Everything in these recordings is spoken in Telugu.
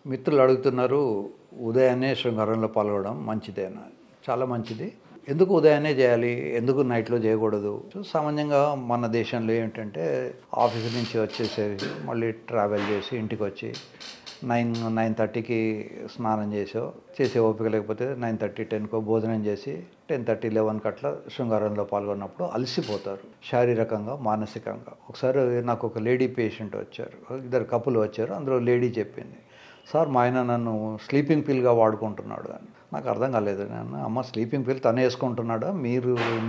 మిత్రులు అడుగుతున్నారు, ఉదయాన్నే శృంగారంలో పాల్గొనడం మంచిదేనా? చాలా మంచిది. ఎందుకు ఉదయాన్నే చేయాలి? ఎందుకు నైట్‌లో చేయకూడదు? సామాన్యంగా మన దేశంలో ఏంటంటే ఆఫీస్ నుంచి వచ్చేసేసి మళ్ళీ ట్రావెల్ చేసి ఇంటికొచ్చి 9:30కి స్నానం చేసే ఓపిక లేకపోతే 9:30, 10కో భోజనం చేసి 10:30, 11కి అట్లా శృంగారంలో పాల్గొన్నప్పుడు అలసిపోతారు. శారీరకంగా, మానసికంగా. ఒకసారి నాకు ఒక లేడీ పేషెంట్ వచ్చారు. ఇద్దరు కపుల్ వచ్చారు. అందులో లేడీ చెప్పింది, సార్ మా ఆయన నన్ను స్లీపింగ్ పిల్గా వాడుకుంటున్నాడు అని. నాకు అర్థం కాలేదు. నేను అమ్మ స్లీపింగ్ పిల్ తను వేసుకుంటున్నాడా,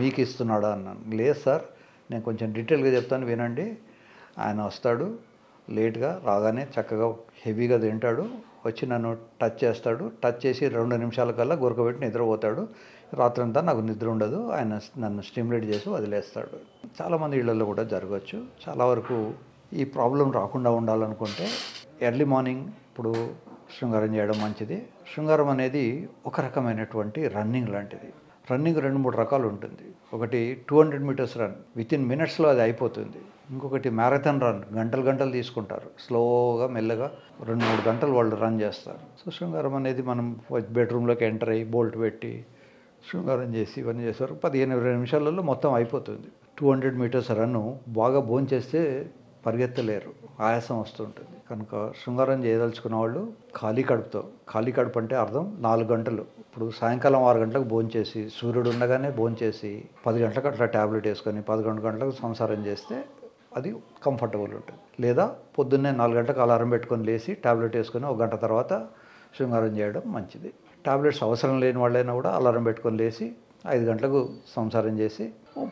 మీకు ఇస్తున్నాడా అన్నాను. లేదు సార్, నేను కొంచెం డీటెయిల్గా చెప్తాను వినండి. ఆయన వస్తాడు, లేట్గా రాగానే చక్కగా హెవీగా తింటాడు, వచ్చి నన్ను టచ్ చేస్తాడు, టచ్ చేసి 2 నిమిషాల గురకబెట్టి నిద్రపోతాడు. రాత్రంతా నాకు నిద్ర ఉండదు, ఆయన నన్ను స్టిమ్యులేట్ చేసి వదిలేస్తాడు. చాలామంది ఇళ్లలో కూడా జరగవచ్చు. చాలా వరకు ఈ ప్రాబ్లం రాకుండా ఉండాలనుకుంటే ఎర్లీ మార్నింగ్ ఇప్పుడు శృంగారం చేయడం మంచిది. శృంగారం అనేది ఒక రకమైనటువంటి రన్నింగ్ లాంటిది. రన్నింగ్ 2-3 రకాలు ఉంటుంది. ఒకటి 200 మీటర్స్ రన్, వితిన్ మినిట్స్లో అది అయిపోతుంది. ఇంకొకటి మ్యారథాన్ రన్, గంటలు తీసుకుంటారు. స్లోగా మెల్లగా 2-3 గంటలు వాళ్ళు రన్ చేస్తారు. సో శృంగారం అనేది మనం బెడ్రూమ్లోకి ఎంటర్ అయ్యి బోల్ట్ పెట్టి శృంగారం చేసి ఇవన్నీ చేస్తారు. 15-20 నిమిషాలలో మొత్తం అయిపోతుంది. 200 మీటర్స్ రన్ను బాగా భోంచేస్తే పరిగెత్తలేరు, ఆయాసం వస్తుంటుంది. కనుక శృంగారం చేయదలుచుకున్న వాళ్ళు ఖాళీ కడుపు అంటే అర్థం 4 గంటలు. ఇప్పుడు సాయంకాలం 6 గంటలకు భోంచేసి, సూర్యుడు ఉండగానే భోంచేసి 10 గంటలకు అట్లా ట్యాబ్లెట్ వేసుకొని 11 గంటలకు సంసారం చేస్తే అది కంఫర్టబుల్ ఉంటుంది. లేదా పొద్దున్నే 4 గంటలకు అలారం పెట్టుకొని లేచి ట్యాబ్లెట్ వేసుకొని 1 గంట తర్వాత శృంగారం చేయడం మంచిది. ట్యాబ్లెట్స్ అవసరం లేని వాళ్ళైనా కూడా అలారం పెట్టుకొని లేచి 5 గంటలకు సంసారం చేసి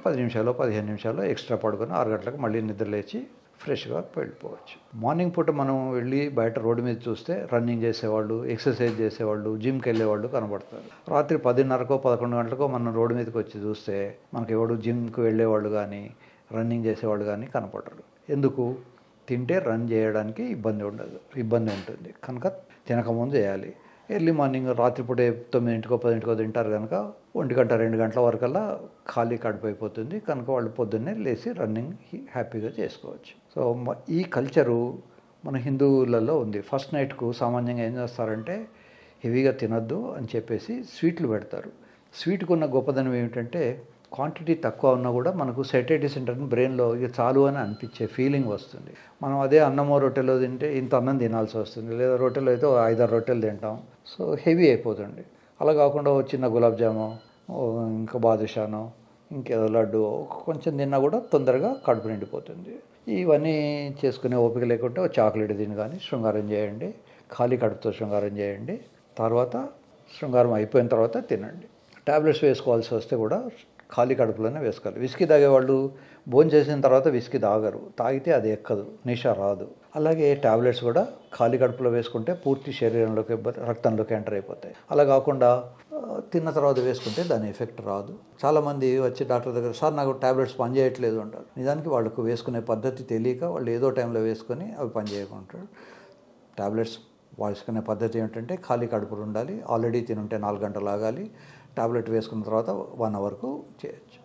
10 నిమిషాలు 15 నిమిషాలు ఎక్స్ట్రా పడుకొని 6 గంటలకు మళ్ళీ నిద్ర లేచి ఫ్రెష్గా వెళ్ళిపోవచ్చు. మార్నింగ్ పూట మనం వెళ్ళి బయట రోడ్డు మీద చూస్తే రన్నింగ్ చేసేవాళ్ళు, ఎక్సర్సైజ్ చేసేవాళ్ళు, జిమ్కి వెళ్ళేవాళ్ళు కనబడతారు. రాత్రి 10:30కో 11 గంటలకో మనం రోడ్డు మీదకి వచ్చి చూస్తే మనకి ఎవడు జిమ్కి వెళ్ళేవాళ్ళు కానీ రన్నింగ్ చేసేవాళ్ళు కానీ కనపడరు. ఎందుకు? తింటే రన్ చేయడానికి ఇబ్బంది ఉంటుంది కనుక తినకముందు చేయాలి. ఎర్లీ మార్నింగ్ రాత్రిపూటే 9కో 10కో తింటారు కనుక 1 గంట 2 గంటల వరకల్లా ఖాళీ కడుపు అయిపోతుంది. కనుక వాళ్ళు పొద్దున్నే లేచి రన్నింగ్ హ్యాపీగా చేసుకోవచ్చు. సో ఈ కల్చరు మన హిందువులలో ఉంది. ఫస్ట్ నైట్కు సామాన్యంగా ఏం చేస్తారంటే హెవీగా తినద్దు అని చెప్పేసి స్వీట్లు పెడతారు. స్వీట్కు ఉన్న గొప్పదనం ఏమిటంటే క్వాంటిటీ తక్కువ ఉన్నా కూడా మనకు సెటైటీ సెంటర్ని బ్రెయిన్లో ఇక చాలు అని అనిపించే ఫీలింగ్ వస్తుంది. మనం అదే అన్నమో రొట్టెలో తింటే ఇంత అన్నం తినాల్సి వస్తుంది. లేదా రొట్టెలో అయితే 5-6 రొట్టెలు తింటాం. సో హెవీ అయిపోతుంది. అలా కాకుండా చిన్న గులాబ్ జామో, ఇంకా బాదుషానో, ఇంకేదో లడ్డు కొంచెం తిన్నా కూడా తొందరగా కడుపు నిండిపోతుంది. ఇవన్నీ చేసుకునే ఓపిక లేకుంటే చాక్లెట్ తిని కానీ శృంగారం చేయండి. ఖాళీ కడుపుతో శృంగారం చేయండి. తర్వాత శృంగారం అయిపోయిన తర్వాత తినండి. ట్యాబ్లెట్స్ వేసుకోవాల్సి వస్తే కూడా ఖాళీ కడుపులోనే వేసుకోవాలి. విస్కీ తాగేవాళ్ళు భోంచేసిన తర్వాత విస్కీ తాగరు. తాగితే అది ఎక్కదు, నిష రాదు. అలాగే ట్యాబ్లెట్స్ కూడా ఖాళీ కడుపులో వేసుకుంటే పూర్తి శరీరంలోకి రక్తంలోకి ఎంటర్ అయిపోతాయి. అలా కాకుండా తిన్న తర్వాత వేసుకుంటే దాని ఎఫెక్ట్ రాదు. చాలామంది వచ్చి డాక్టర్ దగ్గర, సార్ నాకు ట్యాబ్లెట్స్ పనిచేయట్లేదు అంటారు. నిజానికి వాళ్ళకు వేసుకునే పద్ధతి తెలియక వాళ్ళు ఏదో టైంలో వేసుకొని అవి పనిచేయకుంటారు. ట్యాబ్లెట్స్ వేసుకునే పద్ధతి ఏమిటంటే ఖాళీ కడుపులు ఉండాలి. ఆల్రెడీ తినుంటే 4 గంటలు ఆగాలి. టాబ్లెట్ వేసుకున్న తర్వాత 1 అవర్కు చేయొచ్చు.